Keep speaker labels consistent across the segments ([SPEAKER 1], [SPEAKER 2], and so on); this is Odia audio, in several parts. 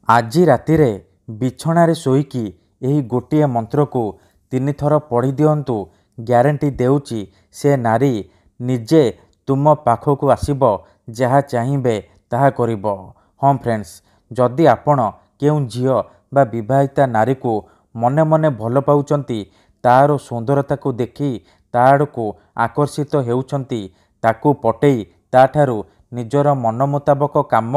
[SPEAKER 1] ଆଜି ରାତିରେ ବିଛଣାରେ ଶୋଇକି ଏହି ଗୋଟିଏ ମନ୍ତ୍ରକୁ 3 ଥର ପଢ଼ି ଦିଅନ୍ତୁ। ଗ୍ୟାରେଣ୍ଟି ଦେଉଛି ସେ ନାରୀ ନିଜେ ତୁମ ପାଖକୁ ଆସିବ, ଯାହା ଚାହିଁବେ ତାହା କରିବ। ହଁ ଫ୍ରେଣ୍ଡସ୍, ଯଦି ଆପଣ କେଉଁ ଝିଅ ବା ବିବାହିତା ନାରୀକୁ ମନେ ମନେ ଭଲ ପାଉଛନ୍ତି, ତାର ସୁନ୍ଦରତାକୁ ଦେଖି ତା ଆଡ଼କୁ ଆକର୍ଷିତ ହେଉଛନ୍ତି, ତାକୁ ପଟେଇ ତାଠାରୁ ନିଜର ମନ ମୁତାବକ କାମ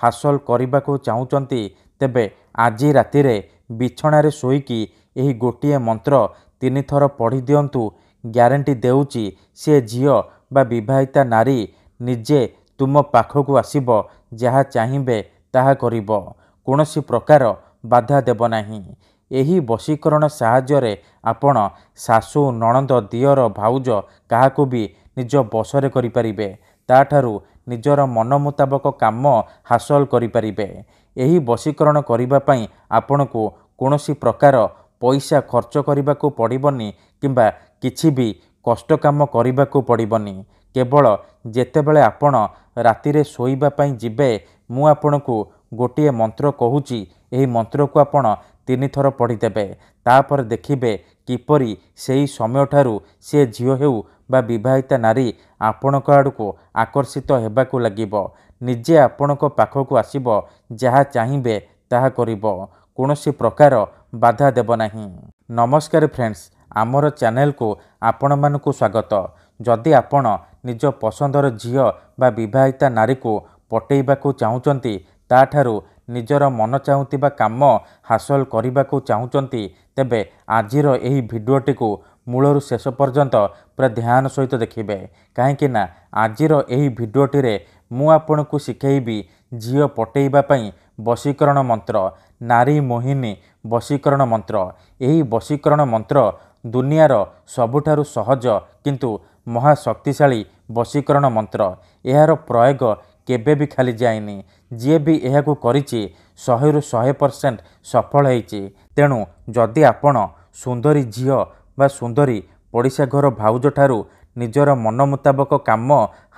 [SPEAKER 1] ହାସଲ କରିବାକୁ ଚାହୁଁଛନ୍ତି, ତେବେ ଆଜି ରାତିରେ ବିଛଣାରେ ଶୋଇକି ଏହି ଗୋଟିଏ ମନ୍ତ୍ର 3 ଥର ପଢ଼ି ଦିଅନ୍ତୁ। ଗ୍ୟାରେଣ୍ଟି ଦେଉଛି ସେ ଝିଅ ବା ବିବାହିତା ନାରୀ ନିଜେ ତୁମ ପାଖକୁ ଆସିବ, ଯାହା ଚାହିଁବେ ତାହା କରିବ। କୌଣସି ପ୍ରକାର ବାଧା ଦେବ ନାହିଁ। ଏହି ବଶୀକରଣ ସାହାଯ୍ୟରେ ଆପଣ ଶାଶୁ, ନଣନ୍ଦ, ଦିଅର, ଭାଉଜ କାହାକୁ ବି ନିଜ ବଶରେ କରିପାରିବେ। ତାଠାରୁ ନିଜର ମନ ମୁତାବକ କାମ ହାସଲ କରିପାରିବେ। ଏହି ବଶୀକରଣ କରିବା ପାଇଁ ଆପଣଙ୍କୁ କୌଣସି ପ୍ରକାର ପଇସା ଖର୍ଚ୍ଚ କରିବାକୁ ପଡ଼ିବନି କିମ୍ବା କିଛି ବି କଷ୍ଟ କାମ କରିବାକୁ ପଡ଼ିବନି। କେବଳ ଯେତେବେଳେ ଆପଣ ରାତିରେ ଶୋଇବା ପାଇଁ ଯିବେ, ମୁଁ ଆପଣଙ୍କୁ ଗୋଟିଏ ମନ୍ତ୍ର କହୁଛି, ଏହି ମନ୍ତ୍ରକୁ ଆପଣ 3 ଥର ପଢ଼ିଦେବେ। ତାପରେ ଦେଖିବେ କିପରି ସେହି ସମୟଠାରୁ ସେ ଝିଅ ହେଉ ବା ବିବାହିତା ନାରୀ ଆପଣଙ୍କ ଆଡ଼କୁ ଆକର୍ଷିତ ହେବାକୁ ଲାଗିବ। ନିଜେ ଆପଣଙ୍କ ପାଖକୁ ଆସିବ, ଯାହା ଚାହିଁବେ ତାହା କରିବ। କୌଣସି ପ୍ରକାର ବାଧା ଦେବ ନାହିଁ। ନମସ୍କାର ଫ୍ରେଣ୍ଡସ୍, ଆମର ଚ୍ୟାନେଲକୁ ଆପଣମାନଙ୍କୁ ସ୍ୱାଗତ। ଯଦି ଆପଣ ନିଜ ପସନ୍ଦର ଝିଅ ବା ବିବାହିତା ନାରୀକୁ ପଟେଇବାକୁ ଚାହୁଁଛନ୍ତି, ତାଠାରୁ ନିଜର ମନ ଚାହୁଁଥିବା କାମ ହାସଲ କରିବାକୁ ଚାହୁଁଛନ୍ତି, ତେବେ ଆଜିର ଏହି ଭିଡ଼ିଓଟିକୁ ମୂଳରୁ ଶେଷ ପର୍ଯ୍ୟନ୍ତ ପୁରା ଧ୍ୟାନ ସହିତ ଦେଖିବେ। କାହିଁକି ନା ଆଜିର ଏହି ଭିଡ଼ିଓଟିରେ ମୁଁ ଆପଣଙ୍କୁ ଶିଖେଇବି ଝିଅ ପଟେଇବା ପାଇଁ ବଶୀକରଣ ମନ୍ତ୍ର, ନାରୀ ମୋହିନୀ ବଶୀକରଣ ମନ୍ତ୍ର। ଏହି ବଶୀକରଣ ମନ୍ତ୍ର ଦୁନିଆର ସବୁଠାରୁ ସହଜ କିନ୍ତୁ ମହାଶକ୍ତିଶାଳୀ ବଶୀକରଣ ମନ୍ତ୍ର। ଏହାର ପ୍ରୟୋଗ କେବେ ବି ଖାଲି ଯାଇନି। ଯିଏ ବି ଏହାକୁ କରିଛି 100ରୁ 100% ସଫଳ ହେଇଛି। ତେଣୁ ଯଦି ଆପଣ ସୁନ୍ଦରୀ ଝିଅ ବା ସୁନ୍ଦରୀ ପଡ଼ିଶା ଘର ଭାଉଜଠାରୁ ନିଜର ମନ ମୁତାବକ କାମ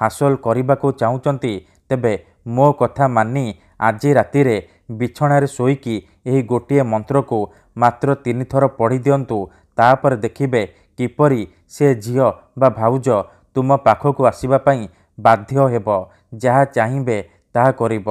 [SPEAKER 1] ହାସଲ କରିବାକୁ ଚାହୁଁଛନ୍ତି, ତେବେ ମୋ କଥା ମାନି ଆଜି ରାତିରେ ବିଛଣାରେ ଶୋଇକି ଏହି ଗୋଟିଏ ମନ୍ତ୍ରକୁ ମାତ୍ର 3 ଥର ପଢ଼ି ଦିଅନ୍ତୁ। ତାପରେ ଦେଖିବେ କିପରି ସେ ଝିଅ ବା ଭାଉଜ ତୁମ ପାଖକୁ ଆସିବା ପାଇଁ ବାଧ୍ୟ ହେବ, ଯାହା ଚାହିଁବେ ତାହା କରିବ।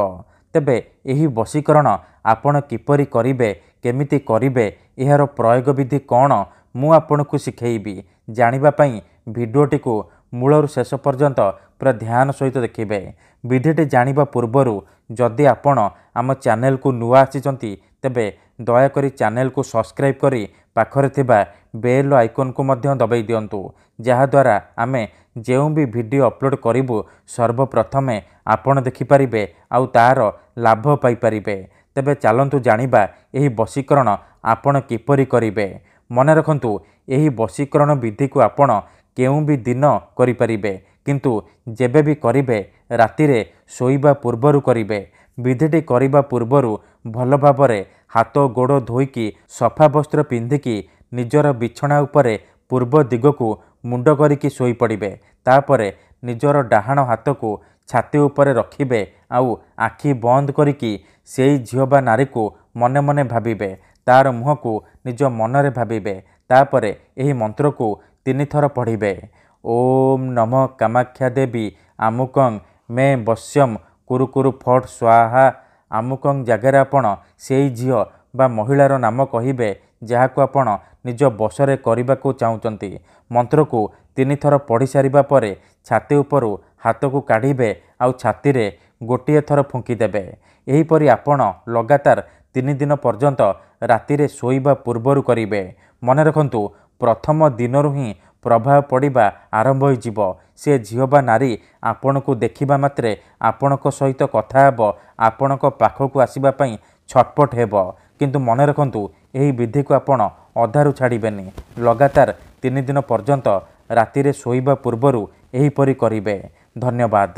[SPEAKER 1] ତେବେ ଏହି ବଶୀକରଣ ଆପଣ କିପରି କରିବେ, କେମିତି କରିବେ, ଏହାର ପ୍ରୟୋଗ ବିଧି କ'ଣ, ମୁଁ ଆପଣଙ୍କୁ ଶିଖେଇବି। ଜାଣିବା ପାଇଁ ଭିଡ଼ିଓଟିକୁ ମୂଳରୁ ଶେଷ ପର୍ଯ୍ୟନ୍ତ ପୁରା ଧ୍ୟାନ ସହିତ ଦେଖିବେ। ବିଧିଟି ଜାଣିବା ପୂର୍ବରୁ ଯଦି ଆପଣ ଆମ ଚ୍ୟାନେଲକୁ ନୂଆ ଆସିଛନ୍ତି, ତେବେ ଦୟାକରି ଚ୍ୟାନେଲକୁ ସବସ୍କ୍ରାଇବ୍ କରି ପାଖରେ ଥିବା ବେଲ୍ ଆଇକନ୍କୁ ମଧ୍ୟ ଦବାଇ ଦିଅନ୍ତୁ, ଯାହାଦ୍ୱାରା ଆମେ ଯେଉଁ ବି ଭିଡ଼ିଓ ଅପଲୋଡ଼ କରିବୁ ସର୍ବପ୍ରଥମେ ଆପଣ ଦେଖିପାରିବେ ଆଉ ତାର ଲାଭ ପାଇପାରିବେ। ତେବେ ଚାଲନ୍ତୁ ଜାଣିବା ଏହି ବଶୀକରଣ ଆପଣ କିପରି କରିବେ। ମନେ ରଖନ୍ତୁ, ଏହି ବଶୀକରଣ ବିଧିକୁ ଆପଣ କେଉଁ ବି ଦିନ କରିପାରିବେ, କିନ୍ତୁ ଯେବେ ବି କରିବେ ରାତିରେ ଶୋଇବା ପୂର୍ବରୁ କରିବେ। ବିଧିଟି କରିବା ପୂର୍ବରୁ ଭଲ ଭାବରେ ହାତ ଗୋଡ଼ ଧୋଇକି ସଫା ବସ୍ତ୍ର ପିନ୍ଧିକି ନିଜର ବିଛଣା ଉପରେ ପୂର୍ବ ଦିଗକୁ ମୁଣ୍ଡ କରିକି ଶୋଇପଡ଼ିବେ। ତାପରେ ନିଜର ଡାହାଣ ହାତକୁ ଛାତି ଉପରେ ରଖିବେ ଆଉ ଆଖି ବନ୍ଦ କରିକି ସେଇ ଝିଅ ବା ନାରୀକୁ ମନେ ମନେ ଭାବିବେ। ତାର ମୁହଁକୁ ନିଜ ମନରେ ଭାବିବେ। ତାପରେ ଏହି ମନ୍ତ୍ରକୁ 3 ଥର ପଢ଼ିବେ। ଓମ୍ ନମଃ କାମାକ୍ଷା ଦେବୀ ଆମୁକଂ ମେ ବଶ୍ୟମ୍ କୁରୁ କୁରୁ ଫଟ୍ ସ୍ୱାହା। ଆମୁକଂ ଜାଗାରେ ଆପଣ ସେଇ ଝିଅ ବା ମହିଳାର ନାମ କହିବେ, ଯାହାକୁ ଆପଣ ନିଜ ବଶରେ କରିବାକୁ ଚାହୁଁଛନ୍ତି। ମନ୍ତ୍ରକୁ 3 ଥର ପଢ଼ି ସାରିବା ପରେ ଛାତି ଉପରୁ ହାତକୁ କାଢ଼ିବେ ଆଉ ଛାତିରେ ଗୋଟିଏ ଥର ଫୁଙ୍କିଦେବେ। ଏହିପରି ଆପଣ ଲଗାତାର 3 ଦିନ ପର୍ଯ୍ୟନ୍ତ ରାତିରେ ଶୋଇବା ପୂର୍ବରୁ କରିବେ। ମନେ ରଖନ୍ତୁ, ପ୍ରଥମ ଦିନରୁ ହିଁ ପ୍ରଭାବ ପଡ଼ିବା ଆରମ୍ଭ ହୋଇଯିବ। ସେ ଝିଅ ବା ନାରୀ ଆପଣଙ୍କୁ ଦେଖିବା ମାତ୍ରେ ଆପଣଙ୍କ ସହିତ କଥା ହେବ, ଆପଣଙ୍କ ପାଖକୁ ଆସିବା ପାଇଁ ଛଟପଟ ହେବ। କିନ୍ତୁ ମନେ ରଖନ୍ତୁ, ଏହି ବିଧିକୁ ଆପଣ ଅଧାରୁ ଛାଡ଼ିବେନି। ଲଗାତାର 3 ଦିନ ପର୍ଯ୍ୟନ୍ତ ରାତିରେ ଶୋଇବା ପୂର୍ବରୁ ଏହିପରି କରିବେ। ଧନ୍ୟବାଦ।